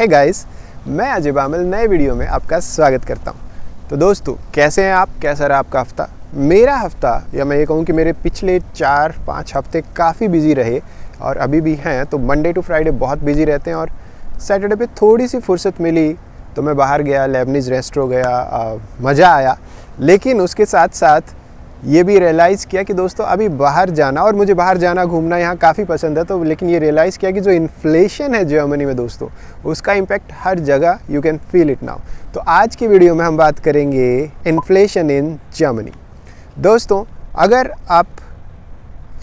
Hey guys, मैं Ajay Balmer नए video में आपका स्वागत करता हूं। तो दोस्तों, कैसे हैं आप? कैसा रहा आपका हफ़्ता? मेरा हफ़्ता, या मैं ये कहूँ कि मेरे पिछले 4-5 हफ्ते काफ़ी बिजी रहे और अभी भी हैं। तो मंडे टू फ्राइडे बहुत बिजी रहते हैं और सैटरडे पे थोड़ी सी फुर्सत मिली तो मैं बाहर गया, लेबनीज़ रेस्टोरेंट गया, मज़ा आया। लेकिन उसके साथ साथ ये भी रियलाइज़ किया कि दोस्तों अभी बाहर जाना, और मुझे बाहर जाना घूमना यहाँ काफ़ी पसंद है, तो लेकिन ये रियलाइज़ किया कि जो इन्फ्लेशन है जर्मनी में दोस्तों, उसका इम्पैक्ट हर जगह you can feel it now. तो आज की वीडियो में हम बात करेंगे इन्फ्लेशन इन जर्मनी। दोस्तों, अगर आप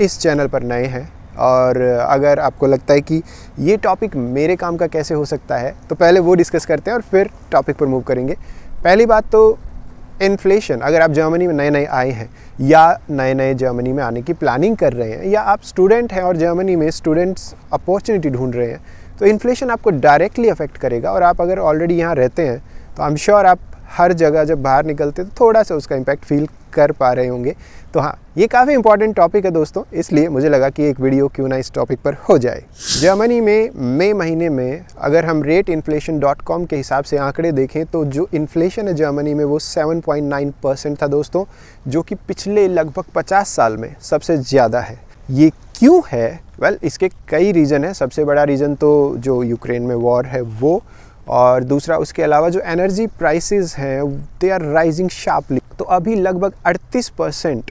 इस चैनल पर नए हैं और अगर आपको लगता है कि ये टॉपिक मेरे काम का कैसे हो सकता है, तो पहले वो डिस्कस करते हैं और फिर टॉपिक पर मूव करेंगे। पहली बात तो इन्फ्लेशन, अगर आप जर्मनी में नए नए आए हैं या नए नए जर्मनी में आने की प्लानिंग कर रहे हैं, या आप स्टूडेंट हैं और जर्मनी में स्टूडेंट्स अपॉर्चुनिटी ढूंढ रहे हैं, तो इन्फ्लेशन आपको डायरेक्टली अफेक्ट करेगा। और आप अगर ऑलरेडी यहाँ रहते हैं तो आई एम श्योर आप हर जगह जब बाहर निकलते तो थोड़ा सा उसका इम्पैक्ट फील कर पा रहे होंगे। तो हाँ, ये काफ़ी इंपॉर्टेंट टॉपिक है दोस्तों, इसलिए मुझे लगा कि एक वीडियो क्यों ना इस टॉपिक पर हो जाए। जर्मनी में मई महीने में अगर हम rateinflation.com के हिसाब से आंकड़े देखें तो जो इन्फ्लेशन है जर्मनी में वो 7.9% था दोस्तों, जो कि पिछले लगभग 50 साल में सबसे ज़्यादा है। ये क्यों है? इसके कई रीज़न है। सबसे बड़ा रीज़न तो जो यूक्रेन में वॉर है वो, और दूसरा उसके अलावा जो एनर्जी प्राइसेस हैं दे आर राइजिंग शार्पली। तो अभी लगभग 38%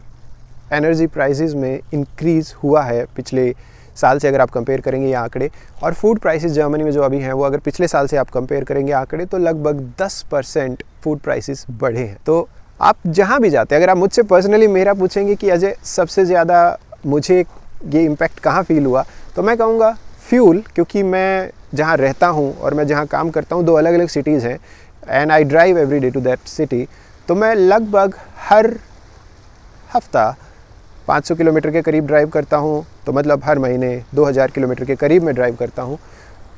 एनर्जी प्राइसेस में इंक्रीज़ हुआ है पिछले साल से, अगर आप कंपेयर करेंगे ये आंकड़े। और फूड प्राइसेस जर्मनी में जो अभी हैं वो अगर पिछले साल से आप कंपेयर करेंगे आंकड़े, तो लगभग 10% फूड प्राइसेस बढ़े हैं। तो आप जहाँ भी जाते हैं, अगर आप मुझसे पर्सनली मेरा पूछेंगे कि अजय सबसे ज़्यादा मुझे ये इम्पैक्ट कहाँ फील हुआ, तो मैं कहूँगा फ्यूल, क्योंकि मैं जहाँ रहता हूँ और मैं जहाँ काम करता हूँ, दो अलग अलग सिटीज़ हैं and I drive every day to that city. तो मैं लगभग हर हफ्ता 500 किलोमीटर के करीब ड्राइव करता हूँ, तो मतलब हर महीने 2000 किलोमीटर के करीब मैं ड्राइव करता हूँ।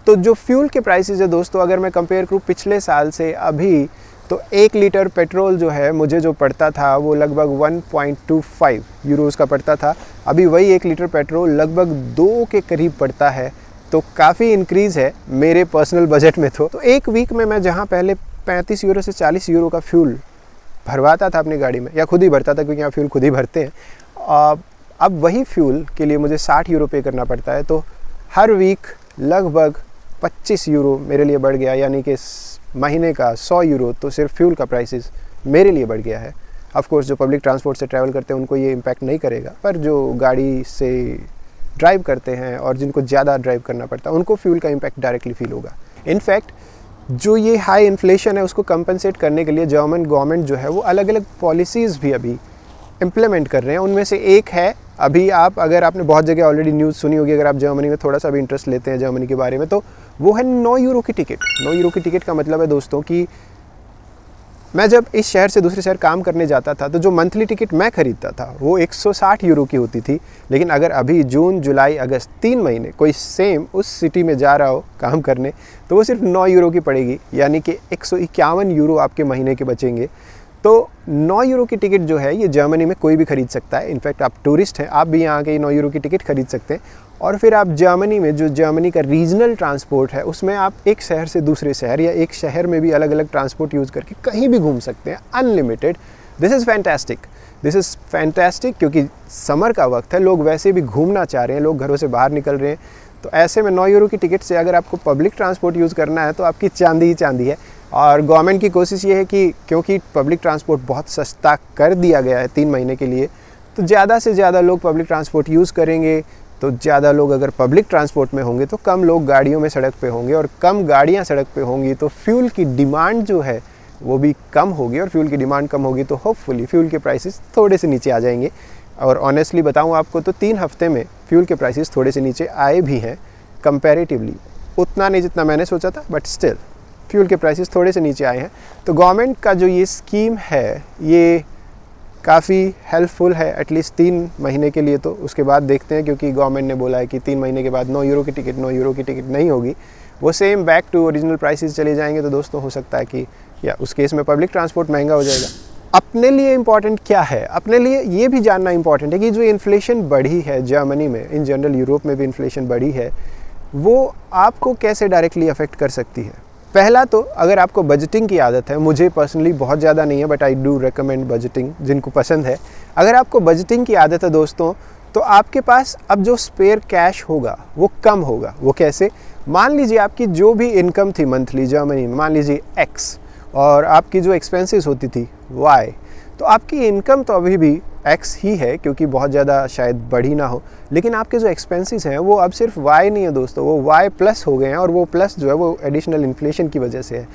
तो जो फ्यूल के प्राइसेस है दोस्तों, अगर मैं कंपेयर करूँ पिछले साल से अभी, तो 1 लीटर पेट्रोल जो है मुझे जो पड़ता था वो लगभग 1.25 यूरोज़ का पड़ता था। अभी वही 1 लीटर पेट्रोल लगभग 2 के करीब पड़ता है। तो काफ़ी इंक्रीज़ है मेरे पर्सनल बजट में। तो एक वीक में मैं जहाँ पहले 35 यूरो से 40 यूरो का फ्यूल भरवाता था अपनी गाड़ी में, या खुद ही भरता था क्योंकि यहाँ फ्यूल खुद ही भरते हैं, अब वही फ्यूल के लिए मुझे 60 यूरो पे करना पड़ता है। तो हर वीक लगभग 25 यूरो मेरे लिए बढ़ गया, यानी कि महीने का 100 यूरो तो सिर्फ फ्यूल का प्राइसेस मेरे लिए बढ़ गया है। ऑफ कोर्स जो पब्लिक ट्रांसपोर्ट से ट्रैवल करते हैं उनको ये इम्पैक्ट नहीं करेगा, पर जो गाड़ी से ड्राइव करते हैं और जिनको ज़्यादा ड्राइव करना पड़ता है उनको फ्यूल का इम्पैक्ट डायरेक्टली फील होगा। इनफैक्ट जो ये हाई इन्फ्लेशन है उसको कंपनसेट करने के लिए जर्मन गवर्नमेंट जो है वो अलग अलग पॉलिसीज़ भी अभी इम्प्लीमेंट कर रहे हैं। उनमें से एक है, अभी अगर आपने बहुत जगह ऑलरेडी न्यूज़ सुनी होगी, अगर आप जर्मनी में थोड़ा सा भी इंटरेस्ट लेते हैं जर्मनी के बारे में, तो वो है 9 यूरो की टिकट। 9 यूरो की टिकट का मतलब है दोस्तों कि मैं जब इस शहर से दूसरे शहर काम करने जाता था तो जो मंथली टिकट मैं ख़रीदता था वो 160 यूरो की होती थी। लेकिन अगर अभी जून, जुलाई, अगस्त 3 महीने कोई सेम उस सिटी में जा रहा हो काम करने, तो वो सिर्फ 9 यूरो की पड़ेगी, यानी कि 151 यूरो आपके महीने के बचेंगे। तो 9 यूरो की टिकट जो है ये जर्मनी में कोई भी खरीद सकता है। इनफैक्ट आप टूरिस्ट हैं, आप भी यहाँ के 9 यूरो की टिकट खरीद सकते हैं। और फिर आप जर्मनी में जो जर्मनी का रीजनल ट्रांसपोर्ट है उसमें आप एक शहर से दूसरे शहर या एक शहर में भी अलग अलग ट्रांसपोर्ट यूज़ करके कहीं भी घूम सकते हैं, अनलिमिटेड। दिस इज़ फैंटास्टिक, क्योंकि समर का वक्त है, लोग वैसे भी घूमना चाह रहे हैं, लोग घरों से बाहर निकल रहे हैं। तो ऐसे में 9 यूरो की टिकट से अगर आपको पब्लिक ट्रांसपोर्ट यूज़ करना है तो आपकी चांदी ही चांदी है। और गवर्नमेंट की कोशिश ये है कि क्योंकि पब्लिक ट्रांसपोर्ट बहुत सस्ता कर दिया गया है 3 महीने के लिए, तो ज़्यादा से ज़्यादा लोग पब्लिक ट्रांसपोर्ट यूज़ करेंगे। तो ज़्यादा लोग अगर पब्लिक ट्रांसपोर्ट में होंगे तो कम लोग गाड़ियों में सड़क पे होंगे, और कम गाड़ियाँ सड़क पे होंगी तो फ्यूल की डिमांड जो है वो भी कम होगी, और फ्यूल की डिमांड कम होगी तो होपफुली फ्यूल के प्राइसेस थोड़े से नीचे आ जाएंगे। और ऑनेस्टली बताऊँ आपको तो 3 हफ्ते में फ्यूल के प्राइसेस थोड़े से नीचे आए भी हैं कंपैरेटिवली, उतना नहीं जितना मैंने सोचा था, बट स्टिल फ्यूल के प्राइसेस थोड़े से नीचे आए हैं। तो गवर्नमेंट का जो ये स्कीम है ये काफ़ी हेल्पफुल है एटलीस्ट 3 महीने के लिए। तो उसके बाद देखते हैं, क्योंकि गवर्नमेंट ने बोला है कि 3 महीने के बाद 9 यूरो की टिकट नहीं होगी, वो same back to original prices चले जाएंगे। तो दोस्तों हो सकता है कि या उस केस में पब्लिक ट्रांसपोर्ट महंगा हो जाएगा। अपने लिए इम्पॉर्टेंट क्या है? अपने लिए ये भी जानना इम्पॉर्टेंट है कि जो इन्फ्लेशन बढ़ी है जर्मनी में, इन जनरल यूरोप में भी इन्फ्लेशन बढ़ी है, वो आपको कैसे डायरेक्टली अफेक्ट कर सकती है। पहला तो अगर आपको बजटिंग की आदत है, मुझे पर्सनली बहुत ज़्यादा नहीं है but I do recommend budgeting जिनको पसंद है। अगर आपको बजटिंग की आदत है दोस्तों, तो आपके पास अब जो स्पेयर कैश होगा वो कम होगा। वो कैसे? मान लीजिए आपकी जो भी इनकम थी मंथली जर्मनी में, मान लीजिए X, और आपकी जो एक्सपेंसेस होती थी Y, तो आपकी इनकम तो अभी भी X ही है क्योंकि बहुत ज़्यादा शायद बढ़ी ना हो, लेकिन आपके जो एक्सपेंसेस हैं वो अब सिर्फ Y नहीं है दोस्तों, वो Y प्लस हो गए हैं, और वो प्लस जो है वो एडिशनल इन्फ्लेशन की वजह से है।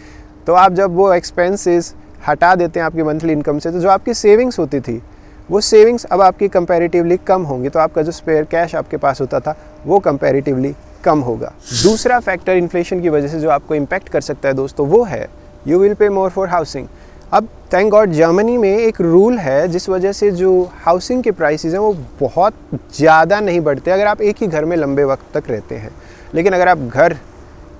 तो आप जब वो एक्सपेंसेस हटा देते हैं आपकी मंथली इनकम से, तो जो आपकी सेविंग्स होती थी वो सेविंग्स अब आपकी कंपैरेटिवली कम होंगी, तो आपका जो स्पेयर कैश आपके पास होता था वो कंपैरेटिवली कम होगा। दूसरा फैक्टर इन्फ्लेशन की वजह से जो आपको इम्पैक्ट कर सकता है दोस्तों, वो है you will pay more for housing. अब थैंक गॉड जर्मनी में एक रूल है जिस वजह से जो हाउसिंग के प्राइसेस हैं वो बहुत ज़्यादा नहीं बढ़ते अगर आप एक ही घर में लंबे वक्त तक रहते हैं। लेकिन अगर आप घर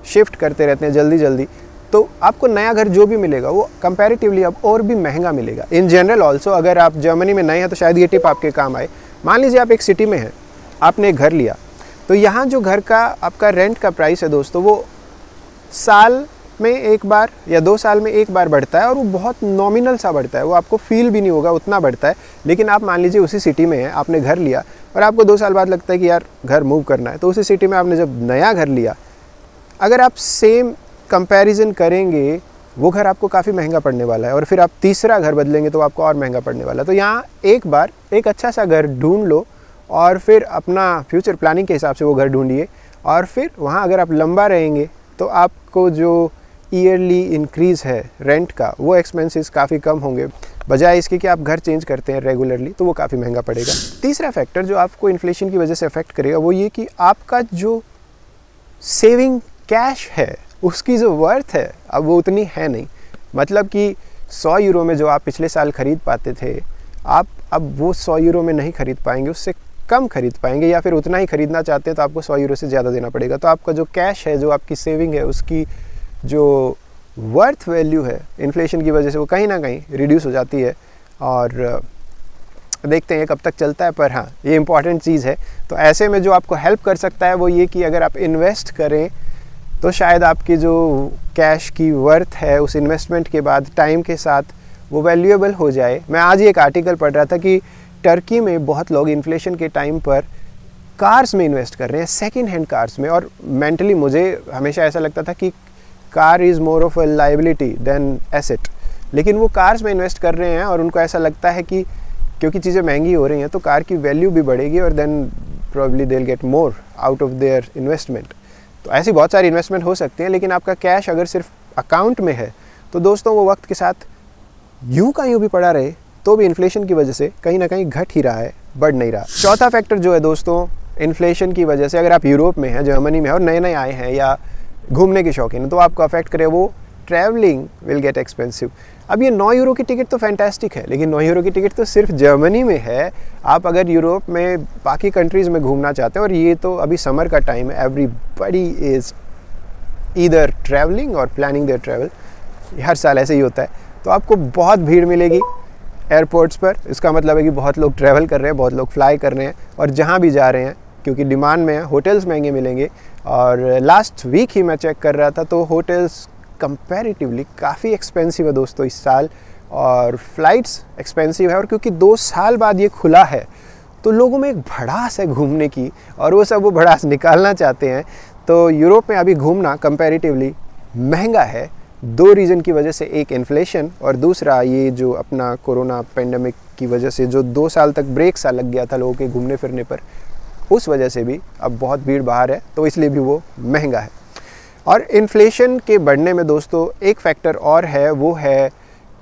शिफ्ट करते रहते हैं जल्दी जल्दी, तो आपको नया घर जो भी मिलेगा वो कंपैरेटिवली अब और भी महंगा मिलेगा। इन जनरल ऑल्सो अगर आप जर्मनी में नए हैं तो शायद ये टिप आपके काम आए। मान लीजिए आप एक सिटी में हैं, आपने एक घर लिया, तो यहाँ जो घर का आपका रेंट का प्राइस है दोस्तों, वो साल में एक बार या 2 साल में एक बार बढ़ता है, और वो बहुत नॉमिनल सा बढ़ता है, वो आपको फील भी नहीं होगा उतना बढ़ता है। लेकिन आप मान लीजिए उसी सिटी में हैं, आपने घर लिया और आपको 2 साल बाद लगता है कि यार घर मूव करना है, तो उसी सिटी में आपने जब नया घर लिया, अगर आप सेम कंपैरिजन करेंगे वो घर आपको काफ़ी महंगा पड़ने वाला है, और फिर आप तीसरा घर बदलेंगे तो आपको और महंगा पड़ने वाला है। तो यहाँ एक बार एक अच्छा सा घर ढूंढ लो, और फिर अपना फ्यूचर प्लानिंग के हिसाब से वो घर ढूंढिए, और फिर वहाँ अगर आप लंबा रहेंगे तो आपको जो ईयरली इंक्रीज़ है रेंट का, वो एक्सपेंसेस काफ़ी कम होंगे, बजाय इसके कि आप घर चेंज करते हैं रेगुलरली, तो वो काफ़ी महंगा पड़ेगा। तीसरा फैक्टर जो आपको इन्फ्लेशन की वजह से अफेक्ट करेगा वो ये कि आपका जो सेविंग कैश है उसकी जो वर्थ है अब वो उतनी है नहीं। मतलब कि 100 यूरो में जो आप पिछले साल ख़रीद पाते थे, आप अब वो 100 यूरो में नहीं ख़रीद पाएंगे, उससे कम खरीद पाएंगे, या फिर उतना ही ख़रीदना चाहते हैं तो आपको 100 यूरो से ज़्यादा देना पड़ेगा। तो आपका जो कैश है, जो आपकी सेविंग है, उसकी जो वर्थ वैल्यू है इन्फ्लेशन की वजह से वो कहीं ना कहीं रिड्यूस हो जाती है। और देखते हैं कब तक चलता है, पर हाँ ये इम्पॉर्टेंट चीज़ है। तो ऐसे में जो आपको हेल्प कर सकता है वो ये कि अगर आप इन्वेस्ट करें तो शायद आपकी जो कैश की वर्थ है उस इन्वेस्टमेंट के बाद टाइम के साथ वो वैल्यूएबल हो जाए। मैं आज ही एक आर्टिकल पढ़ रहा था कि टर्की में बहुत लोग इन्फ्लेशन के टाइम पर कार्स में इन्वेस्ट कर रहे हैं, सेकंड हैंड कार्स में। और मेंटली मुझे हमेशा ऐसा लगता था कि car is more of a liability than asset, लेकिन वो कार्स में इन्वेस्ट कर रहे हैं और उनको ऐसा लगता है कि क्योंकि चीज़ें महंगी हो रही हैं तो कार की वैल्यू भी बढ़ेगी, और then probably they will get more out of their investment. तो ऐसी बहुत सारी इन्वेस्टमेंट हो सकती हैं, लेकिन आपका कैश अगर सिर्फ अकाउंट में है तो दोस्तों वो वक्त के साथ यूं का यूं भी पड़ा रहे तो भी इन्फ्लेशन की वजह से कहीं ना कहीं घट ही रहा है, बढ़ नहीं रहा। चौथा फैक्टर जो है दोस्तों इन्फ्लेशन की वजह से, अगर आप यूरोप में हैं, जर्मनी में हैं और नए नए आए हैं या घूमने के शौकीन हैं, तो आपको अफेक्ट करे वो ट्रैवलिंग विल गेट एक्सपेंसिव। अब ये 9 यूरो की टिकट तो फैंटास्टिक है, लेकिन 9 यूरो की टिकट तो सिर्फ जर्मनी में है। आप अगर यूरोप में बाकी कंट्रीज़ में घूमना चाहते हैं, और ये तो अभी समर का टाइम है, एवरीबडी इज़ ईदर ट्रैवलिंग और प्लानिंग देयर ट्रैवल, हर साल ऐसे ही होता है, तो आपको बहुत भीड़ मिलेगी एयरपोर्ट्स पर। इसका मतलब है कि बहुत लोग ट्रैवल कर रहे हैं, बहुत लोग फ्लाई कर रहे हैं, और जहाँ भी जा रहे हैं क्योंकि डिमांड में है, होटल्स महंगे मिलेंगे। और लास्ट वीक ही मैं चेक कर रहा था तो होटल्स कंपैरेटिवली काफ़ी एक्सपेंसिव है दोस्तों इस साल, और फ्लाइट्स एक्सपेंसिव है। और क्योंकि 2 साल बाद ये खुला है तो लोगों में एक भड़ास है घूमने की, और वो सब वो भड़ास निकालना चाहते हैं। तो यूरोप में अभी घूमना कंपैरेटिवली महंगा है 2 रीज़न की वजह से, एक इन्फ्लेशन और दूसरा ये जो अपना कोरोना पेंडेमिक की वजह से जो 2 साल तक ब्रेक सा लग गया था लोगों के घूमने फिरने पर, उस वजह से भी अब बहुत भीड़ बाहर है, तो इसलिए भी वो महंगा है। और इन्फ्लेशन के बढ़ने में दोस्तों एक फैक्टर और है, वो है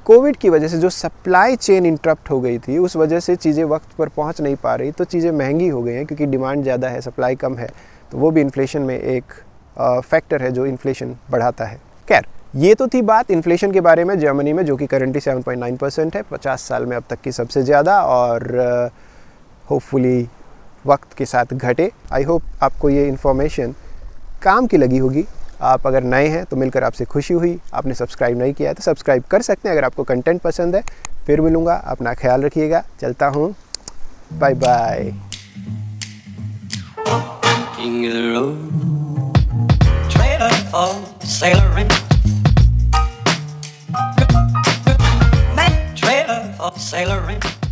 कोविड की वजह से जो सप्लाई चेन इंटरप्ट हो गई थी, उस वजह से चीज़ें वक्त पर पहुंच नहीं पा रही, तो चीज़ें महंगी हो गई हैं क्योंकि डिमांड ज़्यादा है, सप्लाई कम है। तो वो भी इन्फ्लेशन में एक फैक्टर है जो इन्फ्लेशन बढ़ाता है। खैर, ये तो थी बात इन्फ्लेशन के बारे में जर्मनी में, जो कि करंटली 7.9% है, 50 साल में अब तक की सबसे ज़्यादा, और होपफुली वक्त के साथ घटे। आई होप आपको ये इन्फॉर्मेशन काम की लगी होगी। आप अगर नए हैं तो मिलकर आपसे खुशी हुई। आपने सब्सक्राइब नहीं किया है तो सब्सक्राइब कर सकते हैं अगर आपको कंटेंट पसंद है। फिर मिलूँगा, अपना ख्याल रखिएगा, चलता हूँ, bye bye. for sailoring. Trailer for sailoring.